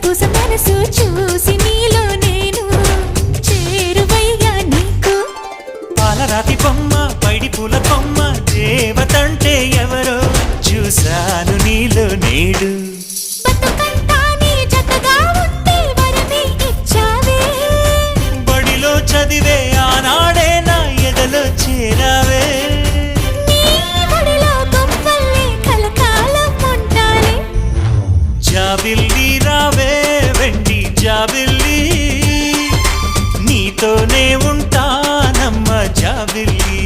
పూస మనసు చూసి నీలో నేను చేరువయ్యా నీకు. పాలరాతి బొమ్మ పైడి పూల కొమ్మ దేవతంటే ఎవరో చూశాను నీలో నేడు. బతుకంతా నీ జతగా ఉంటే వరమే ఇచ్చావే. బడిలో చదివే ఆనాడే నా ఎదలో చేరావే. నీ ఒడిలో గొప్పల్లే కలకాలం ఉంటాలే. జాబిల్లి రావే వెండి జాబిల్లి, నీతోనే ఉంటానమ్మ జాబిల్లి.